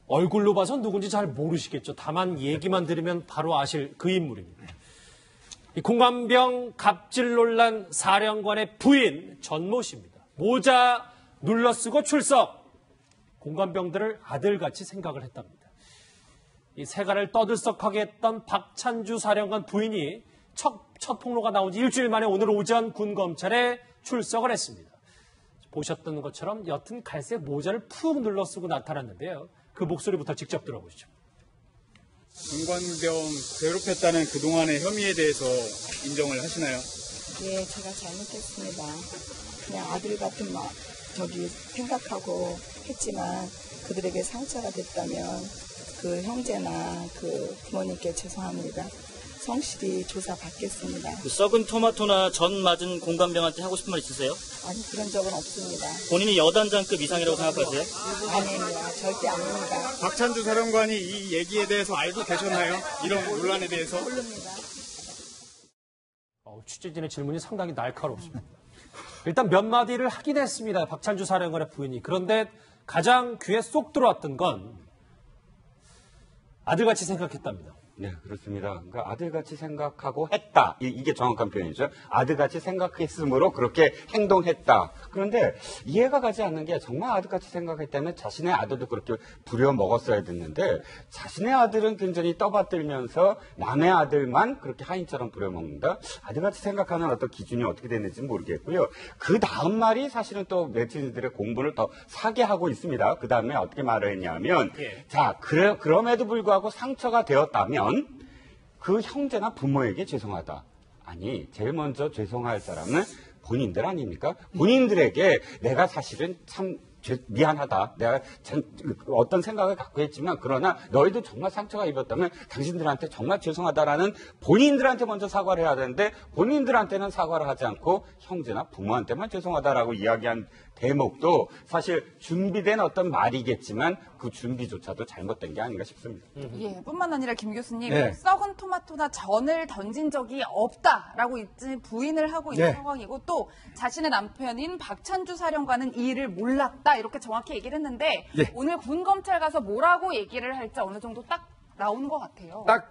얼굴로 봐선 누군지 잘 모르시겠죠. 다만 얘기만 들으면 바로 아실 그 인물입니다. 이 공관병 갑질 논란 사령관의 부인 전모 씨입니다. 모자 눌러쓰고 출석. 공관병들을 아들같이 생각을 했답니다. 이 세간을 떠들썩하게 했던 박찬주 사령관 부인이 첫 폭로가 나온 지 일주일 만에 오늘 오전 군검찰에 출석을 했습니다. 보셨던 것처럼 옅은 갈색 모자를 푹 눌러쓰고 나타났는데요. 그 목소리부터 직접 들어보시죠. 공관병 괴롭혔다는 그동안의 혐의에 대해서 인정을 하시나요? 예, 제가 잘못했습니다. 그냥 아들 같은 생각하고 했지만 그들에게 상처가 됐다면 그 형제나 그 부모님께 죄송합니다. 성실히 조사받겠습니다. 그 썩은 토마토나 전 맞은 공관병한테 하고 싶은 말 있으세요? 아니, 그런 적은 없습니다. 본인이 여단장급 이상이라고 생각하세요? 아닙니다. 절대 아닙니다. 박찬주 사령관이 이 얘기에 대해서 알고 계셨나요? 이런 논란에 대해서? 모릅니다. 취재진의 질문이 상당히 날카롭습니다. 일단 몇 마디를 하긴 했습니다. 박찬주 사령관의 부인이. 그런데 가장 귀에 쏙 들어왔던 건 아들같이 생각했답니다. 네, 그렇습니다. 그러니까 아들같이 생각하고 했다. 이게 정확한 표현이죠. 아들같이 생각했으므로 그렇게 행동했다. 그런데 이해가 가지 않는 게 정말 아들같이 생각했다면 자신의 아들도 그렇게 부려먹었어야 됐는데 자신의 아들은 굉장히 떠받들면서 남의 아들만 그렇게 하인처럼 부려먹는다. 아들같이 생각하는 어떤 기준이 어떻게 되는지 모르겠고요. 그 다음 말이 사실은 또 네티즌들의 공분을 더 사게 하고 있습니다. 그 다음에 어떻게 말을 했냐면 자, 그럼에도 불구하고 상처가 되었다면 그 형제나 부모에게 죄송하다. 아니, 제일 먼저 죄송할 사람은 본인들 아닙니까? 본인들에게 내가 사실은 참 미안하다. 내가 어떤 생각을 갖고 했지만 그러나 너희도 정말 상처가 입었다면 당신들한테 정말 죄송하다라는 본인들한테 먼저 사과를 해야 되는데 본인들한테는 사과를 하지 않고 형제나 부모한테만 죄송하다라고 이야기한 대목도 사실 준비된 어떤 말이겠지만 그 준비조차도 잘못된 게 아닌가 싶습니다. 예, 뿐만 아니라 김 교수님, 네. 썩은 토마토나 전을 던진 적이 없다라고 부인을 하고 있는 네. 상황이고 또 자신의 남편인 박찬주 사령관은 이 일을 몰랐다 이렇게 정확히 얘기를 했는데 네. 오늘 군검찰 가서 뭐라고 얘기를 할지 어느 정도 딱 나오는 것 같아요. 딱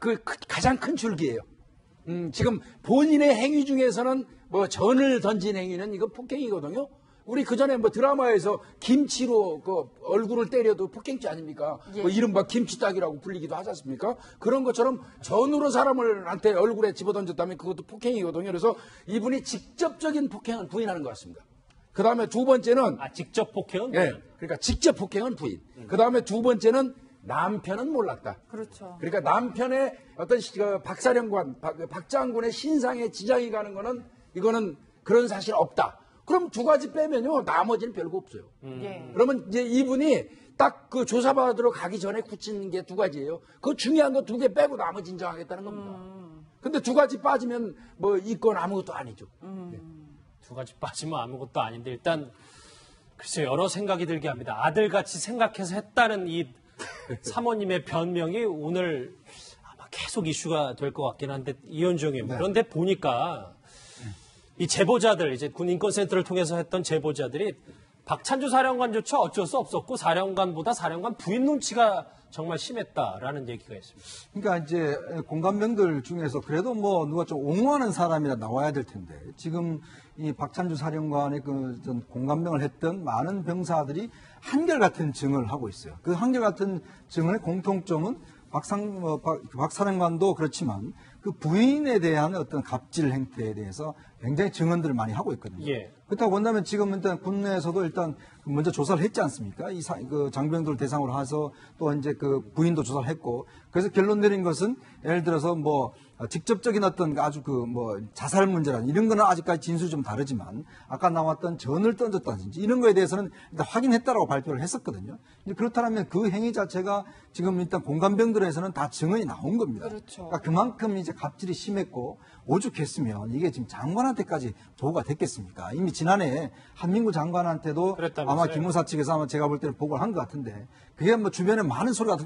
가장 큰 줄기예요. 지금 본인의 행위 중에서는 뭐 전을 던진 행위는 이거 폭행이거든요. 우리 그 전에 뭐 드라마에서 김치로 그 얼굴을 때려도 폭행죄 아닙니까? 예. 뭐 이른바 김치딱이라고 불리기도 하지 않습니까? 그런 것처럼 전으로 사람한테 얼굴에 집어던졌다면 그것도 폭행이거든요. 그래서 이분이 직접적인 폭행은 부인하는 것 같습니다. 그 다음에 두 번째는 직접 폭행은? 예, 그러니까 직접 폭행은 부인. 그 다음에 두 번째는 남편은 몰랐다. 그렇죠. 그러니까 남편의 어떤 박사령관, 박 장군의 신상에 지장이 가는 거는 이거는 그런 사실 없다. 그럼 두 가지 빼면요, 나머지는 별거 없어요. 예. 그러면 이제 이분이 딱 그 조사받으러 가기 전에 굳히는 게 두 가지예요. 그 중요한 거 두 개 빼고 나머지 인정하겠다는 겁니다. 근데 두 가지 빠지면 뭐 이건 아무것도 아니죠. 네. 두 가지 빠지면 아무것도 아닌데 일단 글쎄요, 여러 생각이 들게 합니다. 아들같이 생각해서 했다는 이 사모님의 변명이 오늘 아마 계속 이슈가 될 것 같긴 한데 이현주 의원. 그런데 보니까 이 제보자들, 이제 군인권센터를 통해서 했던 제보자들이 박찬주 사령관조차 어쩔 수 없었고 사령관보다 사령관 부인 눈치가 정말 심했다라는 얘기가 있습니다. 그러니까 이제 공관병들 중에서 그래도 뭐 누가 좀 옹호하는 사람이라 나와야 될 텐데 지금 이 박찬주 사령관의 그 공관병을 했던 많은 병사들이 한결같은 증언을 하고 있어요. 그 한결같은 증언의 공통점은 박 사령관도 그렇지만 그 부인에 대한 어떤 갑질 행태에 대해서 굉장히 증언들을 많이 하고 있거든요. 예. 그렇다고 본다면 지금 일단 국내에서도 일단 먼저 조사를 했지 않습니까? 그 장병들 대상으로 해서 또 이제 그 부인도 조사를 했고 그래서 결론 내린 것은 예를 들어서 뭐 직접적인 어떤 아주 그 뭐 자살 문제라는 이런 거는 아직까지 진술이 좀 다르지만 아까 나왔던 전을 던졌다든지 이런 거에 대해서는 일단 확인했다라고 발표를 했었거든요. 그렇다면 그 행위 자체가 지금 일단 공관병들에서는 다 증언이 나온 겁니다. 그렇죠. 그러니까 그만큼 이제 갑질이 심했고 오죽했으면 이게 지금 장관한테까지 보고가 됐겠습니까? 이미 지난해 한민구 장관한테도 그랬다면서요? 아마 기무사 측에서 아마 제가 볼 때는 보고를 한 것 같은데 그게 뭐 주변에 많은 소리가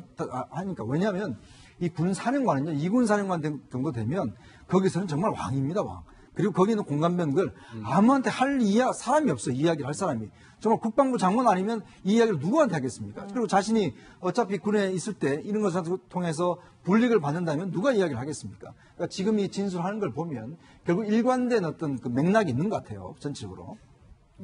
하니까 왜냐하면 이 군 사령관은요 2군 사령관 정도 되면 거기서는 정말 왕입니다 왕. 그리고 거기 있는 공관병들 아무한테 할 사람이 없어요. 이야기를 할 사람이. 정말 국방부 장관 아니면 이 이야기를 누구한테 하겠습니까? 그리고 자신이 어차피 군에 있을 때 이런 것을 통해서 불이익을 받는다면 누가 이야기를 하겠습니까? 그러니까 지금 이 진술하는 걸 보면 결국 일관된 어떤 그 맥락이 있는 것 같아요. 전체적으로.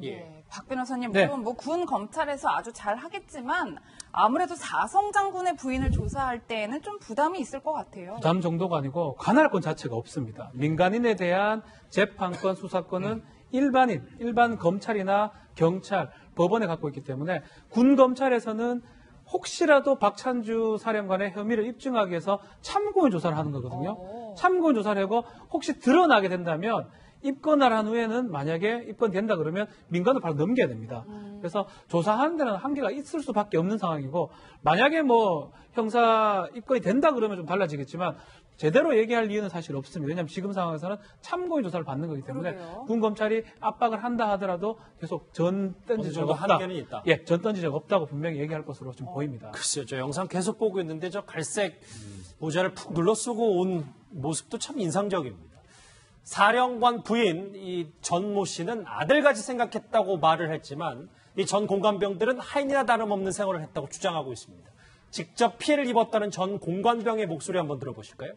예. 박 변호사님, 네. 물론 뭐 군 검찰에서 아주 잘 하겠지만 아무래도 사성 장군의 부인을 조사할 때에는 좀 부담이 있을 것 같아요. 부담 정도가 아니고 관할권 자체가 없습니다. 민간인에 대한 재판권, 수사권은 일반 검찰이나 경찰, 법원에 갖고 있기 때문에 군 검찰에서는 혹시라도 박찬주 사령관의 혐의를 입증하기 위해서 참고인 조사를 하는 거거든요. 참고인 조사를 하고 혹시 드러나게 된다면 입건을 한 후에는 만약에 입건된다 그러면 민간으로 바로 넘겨야 됩니다. 그래서 조사하는 데는 한계가 있을 수밖에 없는 상황이고 만약에 뭐 형사 입건이 된다 그러면 좀 달라지겠지만 제대로 얘기할 이유는 사실 없습니다. 왜냐하면 지금 상황에서는 참고인 조사를 받는 거기 때문에 그러게요. 군 검찰이 압박을 한다 하더라도 계속 전 던진 적 정도 없다. 한계는 있다. 예, 전 던진 적 없다고 분명히 얘기할 것으로 좀 보입니다. 글쎄요, 저 영상 계속 보고 있는데 저 갈색 모자를 푹 눌러쓰고 온 모습도 참 인상적입니다. 사령관 부인 이 전모 씨는 아들같이 생각했다고 말을 했지만 이 전 공관병들은 하인이나 다름없는 생활을 했다고 주장하고 있습니다. 직접 피해를 입었다는 전 공관병의 목소리 한번 들어보실까요?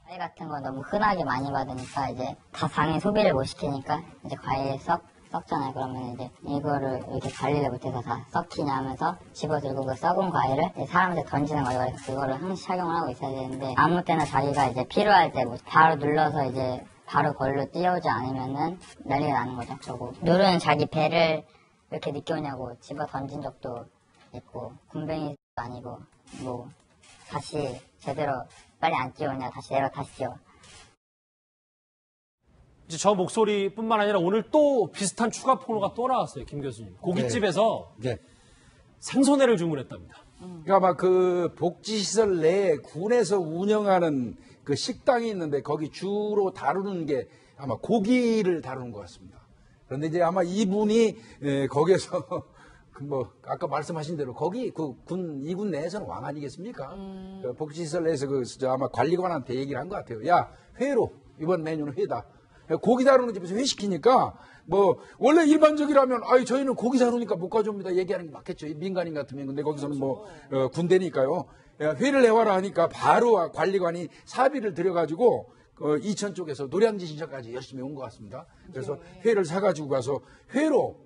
과일 같은 거 너무 흔하게 많이 받으니까 이제 다 당연히 소비를 못 시키니까 이제 과일 썩잖아요. 그러면 이제 이거를 이렇게 관리를 못해서 다 썩히냐 하면서 집어들고 그 썩은 과일을 이제 사람한테 던지는 거예요. 그래서 그거를 항시 착용을 하고 있어야 되는데 아무 때나 자기가 이제 필요할 때 뭐 바로 눌러서 이제 바로 걸로 뛰어오지 않으면은 난리가 나는 거죠. 그리고 누르는 자기 배를 왜 이렇게 늦게 오냐고 집어 던진 적도 있고 군뱅이도 아니고 뭐 다시 제대로 빨리 안 뛰어오냐 다시 내려 다시 뛰어. 이제 저 목소리뿐만 아니라 오늘 또 비슷한 추가 폭로가 또 나왔어요, 김 교수님. 고깃집에서 네. 생선회를 주문했답니다. 그러니까 아마 그 복지시설 내에 군에서 운영하는 그 식당이 있는데 거기 주로 다루는 게 아마 고기를 다루는 것 같습니다. 그런데 이제 아마 이분이 거기에서 그 뭐 아까 말씀하신 대로 거기 그 이군 내에서는 왕 아니겠습니까? 그 복지시설 내에서 아마 관리관한테 얘기를 한 것 같아요. 야, 회로 이번 메뉴는 회다. 고기 다루는 집에서 회 시키니까 뭐 원래 일반적이라면 아이 저희는 고기 다루니까 못 가져옵니다 얘기하는 게 맞겠죠. 민간인 같으면. 근데 거기서는 뭐 군대니까요. 회를 내와라 하니까 바로 관리관이 사비를 들여가지고 이천 쪽에서 노량진 신사까지 열심히 온 것 같습니다. 그래서 회를 사가지고 가서 회로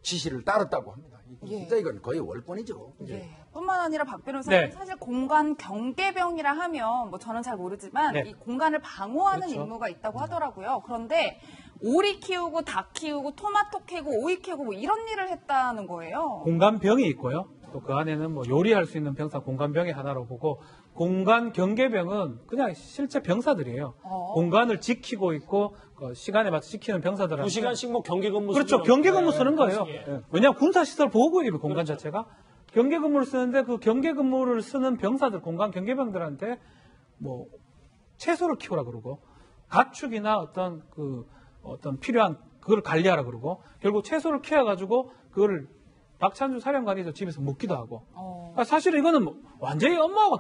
지시를 따랐다고 합니다. 진짜 이건 거의 월권이죠. 예. 뿐만 아니라 박 변호사님 네. 사실 공간 경계병이라 하면 뭐 저는 잘 모르지만 네. 이 공간을 방어하는 그렇죠. 임무가 있다고 하더라고요. 그런데 오리 키우고 닭 키우고 토마토 캐고 오이 캐고 뭐 이런 일을 했다는 거예요. 공관병이 있고요. 또 그 안에는 뭐 요리할 수 있는 병사 공관병이 하나로 보고 공간 경계병은 그냥 실제 병사들이에요. 공간을 지키고 있고 시간에 맞춰 지키는 병사들한테 2시간씩 뭐 경계 근무 그렇죠. 경계 근무 쓰는 거예요. 예. 왜냐하면 군사시설 보호구역이에요. 공간 자체가. 경계 근무를 쓰는데 그 경계 근무를 쓰는 병사들, 공간 경계병들한테 뭐 채소를 키우라 그러고 가축이나 어떤 필요한 그걸 관리하라 그러고 결국 채소를 키워가지고 그거를 박찬주 사령관이 집에서 먹기도 하고. 그러니까 사실은 이거는 뭐 완전히 업무하고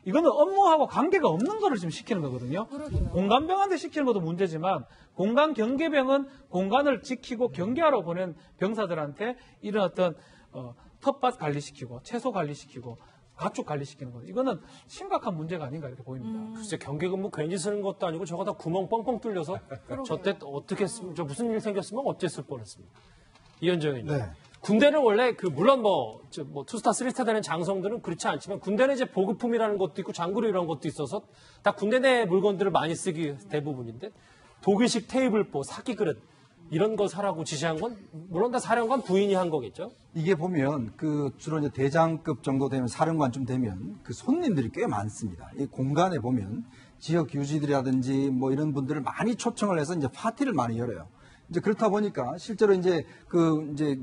이거는 업무하고 관계가 없는 거를 지금 시키는 거거든요. 공간병한테 시키는 것도 문제지만 공간 경계병은 공간을 지키고 경계하러 보낸 병사들한테 이런 어떤 텃밭 관리시키고 채소 관리시키고 가축 관리시키는 거. 이거는 심각한 문제가 아닌가 이렇게 보입니다. 글쎄 경계 근무 괜히 쓰는 것도 아니고 저거 다 구멍 뻥뻥 뚫려서 저때 어떻게 했으면 저 무슨 일 생겼으면 어땠을 뻔했습니다. 이현정 의원님. 네. 군대는 원래 물론 투스타, 쓰리스타 되는 장성들은 그렇지 않지만 군대는 이제 보급품이라는 것도 있고 장구류 이런 것도 있어서 다 군대 내 물건들을 많이 쓰기 대부분인데 독일식 테이블보, 사기 그릇 이런 거 사라고 지시한 건 물론 다 사령관 부인이 한 거겠죠. 이게 보면 주로 이제 대장급 정도 되면 사령관쯤 되면 그 손님들이 꽤 많습니다. 이 공간에 보면 지역 유지들이라든지 뭐 이런 분들을 많이 초청을 해서 이제 파티를 많이 열어요. 이제 그렇다 보니까 실제로 이제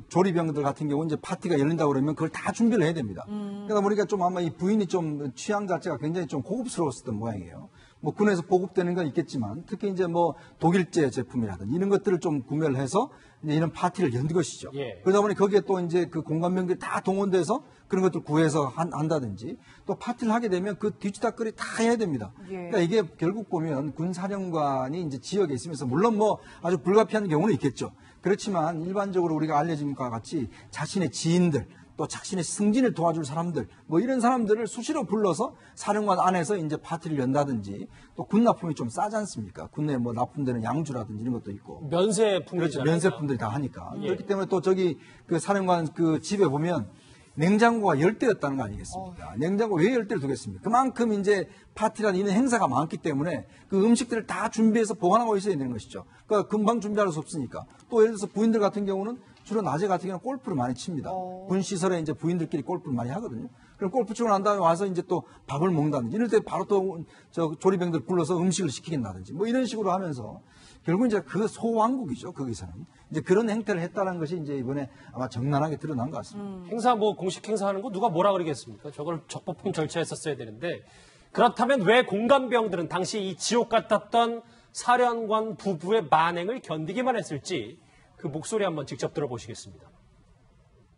조리병들 같은 경우 이제 파티가 열린다고 그러면 그걸 다 준비를 해야 됩니다. 그러다 보니까 좀 아마 이 부인이 좀 취향 자체가 굉장히 좀 고급스러웠었던 모양이에요. 뭐 군에서 보급되는 건 있겠지만 특히 이제 뭐 독일제 제품이라든지 이런 것들을 좀 구매를 해서 이제 이런 파티를 연 것이죠. 예. 그러다 보니 거기에 또 이제 그 공관병들이 다 동원돼서 그런 것들 구해서 한다든지 또 파티를 하게 되면 그 뒤치다거리 다 해야 됩니다. 예. 그러니까 이게 결국 보면 군사령관이 이제 지역에 있으면서 물론 뭐 아주 불가피한 경우는 있겠죠. 그렇지만 일반적으로 우리가 알려진 것과 같이 자신의 지인들 또 자신의 승진을 도와줄 사람들 뭐 이런 사람들을 수시로 불러서 사령관 안에서 이제 파티를 연다든지 또 군 납품이 좀 싸지 않습니까? 군내 뭐 납품되는 양주라든지 이런 것도 있고 면세품 그렇죠. 면세품들이 다 하니까 예. 그렇기 때문에 또 저기 그 사령관 그 집에 보면 냉장고가 10대였다는 거 아니겠습니까? 냉장고 왜 10대를 두겠습니까? 그만큼 이제 파티라는 이런 행사가 많기 때문에 그 음식들을 다 준비해서 보관하고 있어야 되는 것이죠. 그러니까 금방 준비할 수 없으니까. 또 예를 들어서 부인들 같은 경우는 주로 낮에 같은 경우는 골프를 많이 칩니다. 군 시설에 이제 부인들끼리 골프를 많이 하거든요. 그럼 골프 치고 난 다음에 와서 이제 또 밥을 먹는다든지 이럴 때 바로 또 저 조리병들 불러서 음식을 시키긴다든지 뭐 이런 식으로 하면서 결국 이제 그 소왕국이죠. 거기서는. 이제 그런 행태를 했다는 것이 이제 이번에 아마 적나라하게 드러난 것 같습니다. 행사 뭐 공식 행사하는 거 누가 뭐라 그러겠습니까? 저걸 적법한 절차했었어야 되는데 그렇다면 왜 공관병들은 당시 이 지옥 같았던 사령관 부부의 만행을 견디기만 했을지 그 목소리 한번 직접 들어보시겠습니다.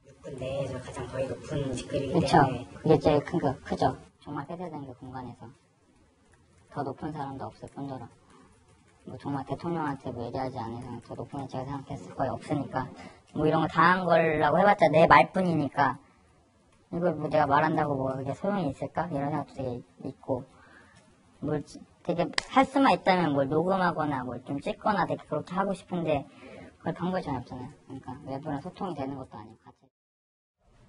육군 내에서 가장 거의 높은 직급이기 그쵸. 때문에 그게 제일 크죠. 정말 폐쇄된 그 공간에서 더 높은 사람도 없을 뿐더러 뭐 정말 대통령한테 뭐 얘기하지 않은 이상 더 높은 애 제가 생각했을 거의 없으니까 뭐 이런 거 당한 거라고 해봤자 내 말뿐이니까 이걸 뭐 내가 말한다고 뭐 그게 소용이 있을까 이런 생각도 되게 있고 뭘 되게 할 수만 있다면 뭘 녹음하거나 뭘 좀 찍거나 되게 그렇게 하고 싶은데 그걸 방법이 전혀 없잖아요. 그러니까 외부랑 소통이 되는 것도 아니고 같이.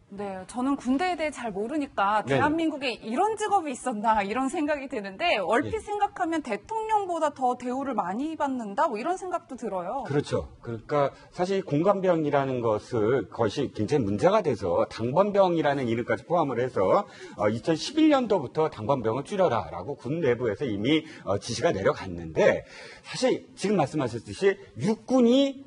네, 저는 군대에 대해 잘 모르니까 네. 대한민국에 이런 직업이 있었나 이런 생각이 드는데 얼핏 네. 생각하면 대통령보다 더 대우를 많이 받는다 뭐 이런 생각도 들어요. 그렇죠. 그러니까 사실 공관병이라는 것이 굉장히 문제가 돼서 당번병이라는 이름까지 포함을 해서 2011년도부터 당번병을 줄여라라고 군 내부에서 이미 지시가 내려갔는데 사실 지금 말씀하셨듯이 육군이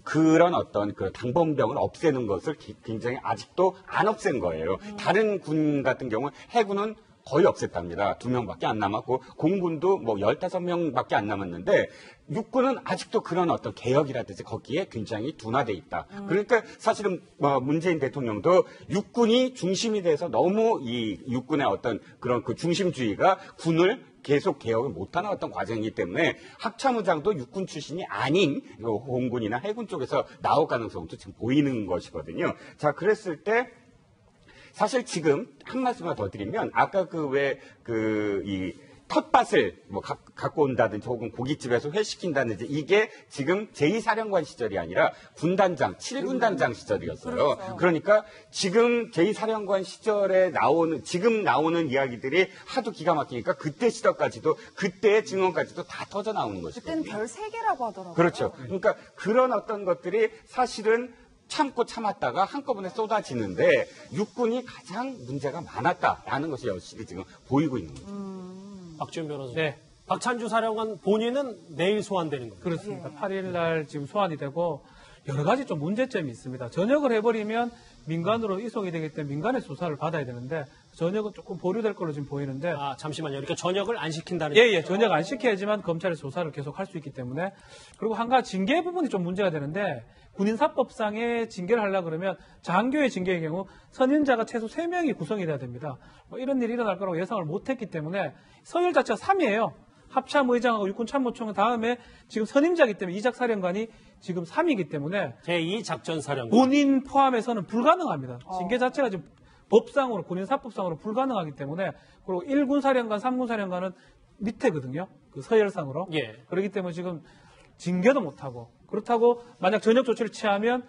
그런 어떤 그 당번병을 없애는 것을 굉장히 아직도 안 없앤 거예요. 다른 군 같은 경우는 해군은 거의 없앴답니다. 2명밖에 안 남았고 공군도 뭐 15명밖에 안 남았는데 육군은 아직도 그런 어떤 개혁이라든지 거기에 굉장히 둔화돼 있다. 그러니까 사실은 문재인 대통령도 육군이 중심이 돼서 너무 이 육군의 어떤 그런 그 중심주의가 군을 계속 개혁을 못하는 어떤 과정이기 때문에 합참의장도 육군 출신이 아닌 공군이나 해군 쪽에서 나올 가능성도 지금 보이는 것이거든요. 자, 그랬을 때 사실 지금 한 말씀만 더 드리면 아까 이 텃밭을 뭐 갖고 온다든지 혹은 고깃집에서 회시킨다든지 이게 지금 제2사령관 시절이 아니라 군단장, 7군단장 시절이었어요. 그렇죠. 그러니까 지금 제2사령관 시절에 지금 나오는 이야기들이 하도 기가 막히니까 그때 시절까지도 그때의 증언까지도 다 터져 나오는 것이거든요. 그때는 별 3개라고 하더라고요. 그렇죠. 그러니까 그런 어떤 것들이 사실은 참고 참았다가 한꺼번에 쏟아지는데 육군이 가장 문제가 많았다라는 것이 여실히 지금 보이고 있는 거죠. 박지훈 변호사. 네. 박찬주 사령관 본인은 내일 소환되는 겁니다. 그렇습니다. 8일 날 지금 소환이 되고 여러 가지 좀 문제점이 있습니다. 전역을 해버리면 민간으로 이송이 되기 때문에 민간의 조사를 받아야 되는데 전역은 조금 보류될 걸로 지금 보이는데 아, 잠시만요. 그러니까 전역을 안 시킨다는 예, 전역 안 시켜야지만 검찰의 조사를 계속 할 수 있기 때문에 그리고 한 가지 징계 부분이 좀 문제가 되는데 군인사법상의 징계를 하려고 그러면 장교의 징계의 경우 선임자가 최소 3명이 구성이 돼야 됩니다. 뭐 이런 일이 일어날 거라고 예상을 못했기 때문에 서열 자체가 3이에요. 합참의장하고 육군참모총은 다음에 지금 선임자이기 때문에 이작사령관이 지금 3이기 때문에 제2작전사령관. 본인 포함해서는 불가능합니다. 징계 자체가 지금 법상으로 군인사법상으로 불가능하기 때문에 그리고 1군사령관, 3군사령관은 밑에거든요. 그 서열상으로. 예. 그렇기 때문에 지금 징계도 못하고 그렇다고 만약 전역 조치를 취하면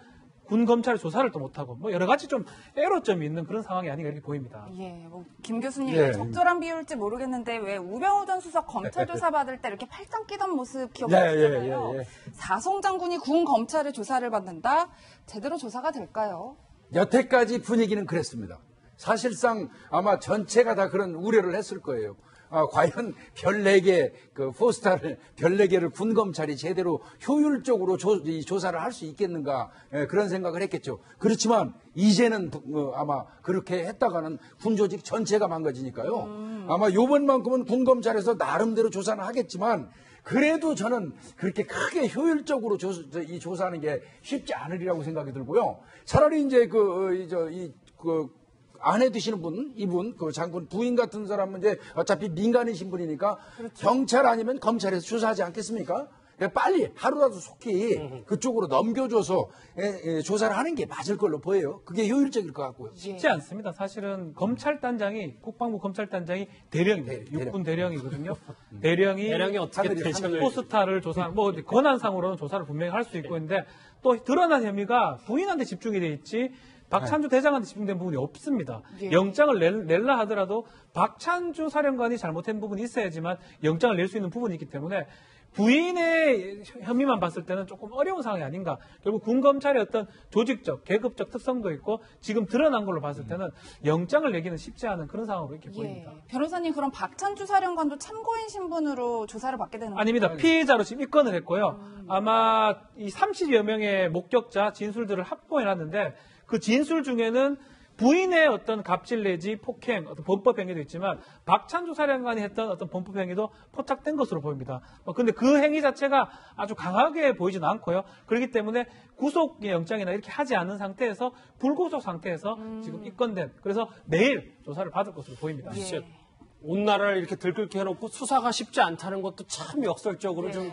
군 검찰의 조사를 또 못하고 뭐 여러 가지 좀 애로점이 있는 그런 상황이 아닌가 이렇게 보입니다. 예, 뭐 김 교수님 예. 적절한 비율일지 모르겠는데 왜 우병우 전 수석 검찰 조사 받을 때 이렇게 팔짱 끼던 모습 기억나시잖아요. 예. 사송 장군이 군 검찰의 조사를 받는다. 제대로 조사가 될까요? 여태까지 분위기는 그랬습니다. 사실상 아마 전체가 다 그런 우려를 했을 거예요. 과연 별 4개 그 포스타를 별 4개를 군 검찰이 제대로 효율적으로 조사를 할 수 있겠는가 그런 생각을 했겠죠. 그렇지만 이제는 아마 그렇게 했다가는 군 조직 전체가 망가지니까요. 아마 요번만큼은 군 검찰에서 나름대로 조사는 하겠지만 그래도 저는 그렇게 크게 효율적으로 이 조사하는 게 쉽지 않으리라고 생각이 들고요. 차라리 이제 아내 되시는 분, 이분, 그 장군 부인 같은 사람은 이제 어차피 민간이신 분이니까 경찰 아니면 검찰에서 조사하지 않겠습니까? 빨리 하루라도 속히 그쪽으로 넘겨줘서 조사를 하는 게 맞을 걸로 보여요. 그게 효율적일 것 같고요. 쉽지 않습니다. 사실은 검찰단장이 국방부 검찰단장이 대령입니다. 육군 대령이거든요. 대령이 어떻게 대령을 포스타를 조사, 뭐 권한상으로는 조사를 분명히 할 수 있고 있는데 또 드러난 혐의가 부인한테 집중이 돼 있지. 박찬주 대장한테 집중된 부분이 없습니다. 영장을 낼라 하더라도 박찬주 사령관이 잘못한 부분이 있어야지만 영장을 낼 수 있는 부분이 있기 때문에 부인의 혐의만 봤을 때는 조금 어려운 상황이 아닌가. 결국 군검찰의 어떤 조직적, 계급적 특성도 있고 지금 드러난 걸로 봤을 때는 영장을 내기는 쉽지 않은 그런 상황으로 이렇게 보입니다. 변호사님, 그럼 박찬주 사령관도 참고인 신분으로 조사를 받게 되는 건가요? 아닙니다. 피의자로 지금 입건을 했고요. 아마 이 30여 명의 목격자 진술들을 확보해놨는데 그 진술 중에는 부인의 어떤 갑질 내지 폭행, 어떤 범법 행위도 있지만 박찬주 사령관이 했던 어떤 범법 행위도 포착된 것으로 보입니다. 근데 그 행위 자체가 아주 강하게 보이지는 않고요. 그렇기 때문에 구속 영장이나 이렇게 하지 않은 상태에서 불구속 상태에서 지금 입건된, 그래서 내일 조사를 받을 것으로 보입니다. 온 나라를 이렇게 들끓게 해놓고 수사가 쉽지 않다는 것도 참 역설적으로 좀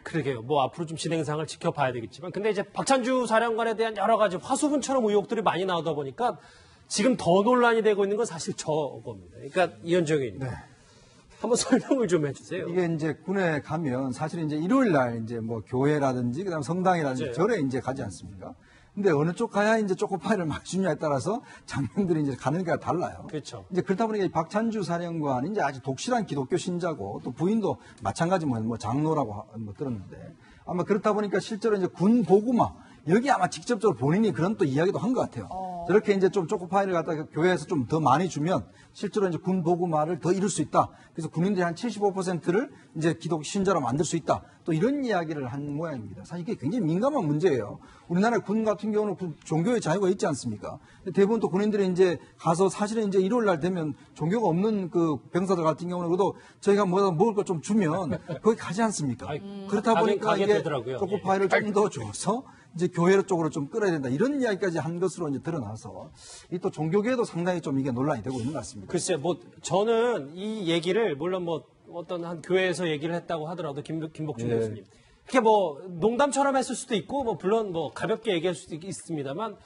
그러게요. 뭐 앞으로 좀 진행상을 지켜봐야 되겠지만, 근데 이제 박찬주 사령관에 대한 여러 가지 화수분처럼 의혹들이 많이 나오다 보니까 지금 더 논란이 되고 있는 건 사실 저겁니다. 그러니까 이현정 의원님, 한번 설명을 좀 해주세요. 이게 이제 군에 가면 사실 이제 일요일 날 이제 뭐 교회라든지 그다음 성당이라든지 맞아요. 절에 이제 가지 않습니까? 근데 어느 쪽 가야 이제 초코파이를 맞추냐에 따라서 장병들이 이제 가는 게 달라요. 그렇죠. 이제 그렇다 보니까 이 박찬주 사령관이 이제 아주 독실한 기독교 신자고 또 부인도 마찬가지 뭐 장로라고 뭐 들었는데 아마 그렇다 보니까 실제로 이제 군 보구마 여기 아마 직접적으로 본인이 그런 또 이야기도 한 것 같아요. 저렇게 이제 좀 초코파이를 갖다가 교회에서 좀 더 많이 주면 실제로 이제 군 보구마를 더 이룰 수 있다. 그래서 군인들이 한 75%를 이제 기독 신자로 만들 수 있다. 또 이런 이야기를 한 모양입니다. 사실 이게 굉장히 민감한 문제예요. 우리나라 군 같은 경우는 종교의 자유가 있지 않습니까? 대부분 또 군인들이 이제 가서 사실은 이제 일요일 날 되면 종교가 없는 그 병사들 같은 경우는 그래도 저희가 뭐 먹을 거 좀 주면 거기 가지 않습니까? 그렇다 보니까 이게 초코파이를 좀 더 줘서 이제 교회 쪽으로 좀 끌어야 된다. 이런 이야기까지 한 것으로 이제 드러나서 이 또 종교계에도 상당히 좀 이게 논란이 되고 있는 것 같습니다. 글쎄, 뭐 저는 이 얘기를 물론 뭐 어떤 한 교회에서 얘기를 했다고 하더라도 김복준 교수님, 그게 뭐 농담처럼 했을 수도 있고 뭐 물론 뭐 가볍게 얘기할 수도 있습니다만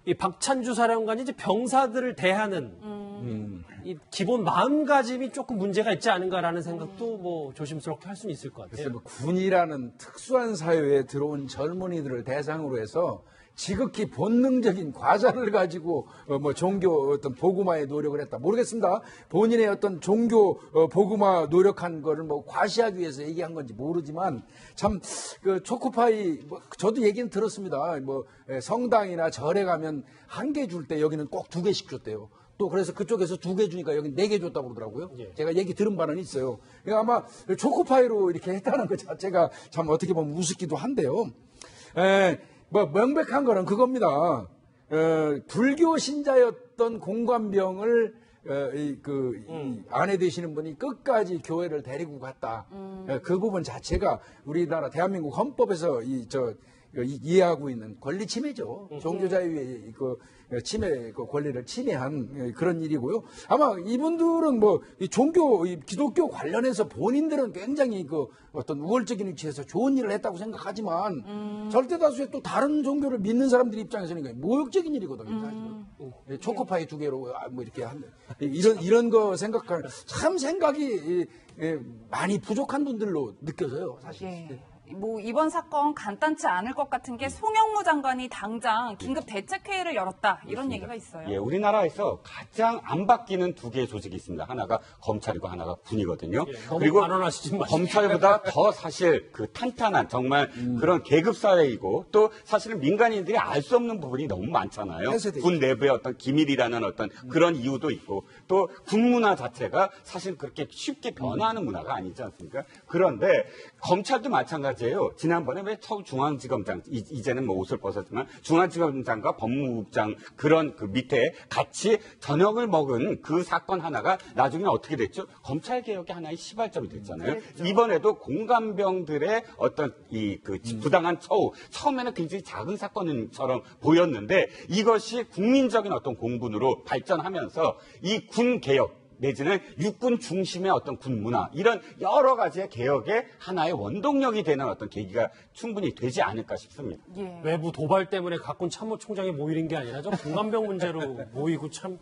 이 박찬주 사령관이 이제 병사들을 대하는 이 기본 마음가짐이 조금 문제가 있지 않은가라는 생각도 뭐 조심스럽게 할 수는 있을 것 같아요. 뭐 군이라는 특수한 사회에 들어온 젊은이들을 대상으로 해서 지극히 본능적인 과자를 가지고 뭐 종교 어떤 복음화에 노력을 했다. 모르겠습니다. 본인의 어떤 종교 복음화 노력한 거를 뭐 과시하기 위해서 얘기한 건지 모르지만 참 그 초코파이 뭐 저도 얘기는 들었습니다. 뭐 성당이나 절에 가면 1개 줄 때 여기는 꼭 2개씩 줬대요. 또 그래서 그쪽에서 2개 주니까 여기 4개 줬다고 그러더라고요. 제가 얘기 들은 바는 있어요. 그러니까 아마 초코파이로 이렇게 했다는 것 자체가 참 어떻게 보면 우습기도 한데요. 뭐 명백한 거는 그겁니다. 불교 신자였던 공관병을 이 아내 되시는 분이 끝까지 교회를 데리고 갔다. 그 부분 자체가 우리나라 대한민국 헌법에서 이해하고 있는 권리 침해죠. 종교 자유의 그 침해, 그 권리를 침해한 그런 일이고요. 아마 이분들은 뭐 이 종교, 이 기독교 관련해서 본인들은 굉장히 그 어떤 우월적인 위치에서 좋은 일을 했다고 생각하지만 절대 다수의 또 다른 종교를 믿는 사람들 입장에서는 모욕적인 일이거든요. 사실은. 초코파이 2개로 뭐 이렇게 한 이런 거 생각할 참 생각이 많이 부족한 분들로 느껴져요. 사실. 뭐 이번 사건 간단치 않을 것 같은 게 송영무 장관이 당장 긴급 대책회의를 열었다 이런 얘기가 있어요. 예, 우리나라에서 가장 안 바뀌는 두 개의 조직이 있습니다. 하나가 검찰이고 하나가 군이거든요. 너무 그리고 반론하시지 마시고. 검찰보다 더 사실 그 탄탄한 정말 그런 계급 사회이고 또 사실은 민간인들이 알 수 없는 부분이 너무 많잖아요. 군 내부의 어떤 기밀이라는 어떤 그런 이유도 있고 또 군 문화 자체가 사실 그렇게 쉽게 변화하는 문화가 아니지 않습니까? 그런데 검찰도 마찬가지예요. 지난번에 왜 서울중앙지검장 이제는 뭐 옷을 벗었지만 중앙지검장과 법무부장 그런 그 밑에 같이 저녁을 먹은 그 사건 하나가 나중에 어떻게 됐죠? 검찰 개혁의 하나의 시발점이 됐잖아요. 그랬죠. 이번에도 공감병들의 어떤 이 그 부당한 처우 처음에는 굉장히 작은 사건처럼 보였는데 이것이 국민적인 어떤 공분으로 발전하면서 이 군 개혁 내지는 육군 중심의 어떤 군 문화 이런 여러 가지의 개혁의 하나의 원동력이 되는 어떤 계기가 충분히 되지 않을까 싶습니다. 예. 외부 도발 때문에 각군 참모총장이 모이는 게 아니라 저 공감병 문제로 모이고 참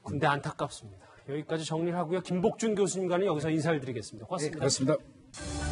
군대 안타깝습니다. 여기까지 정리를 하고요. 김복준 교수님과는 여기서 인사를 드리겠습니다. 고맙습니다. 그렇습니다.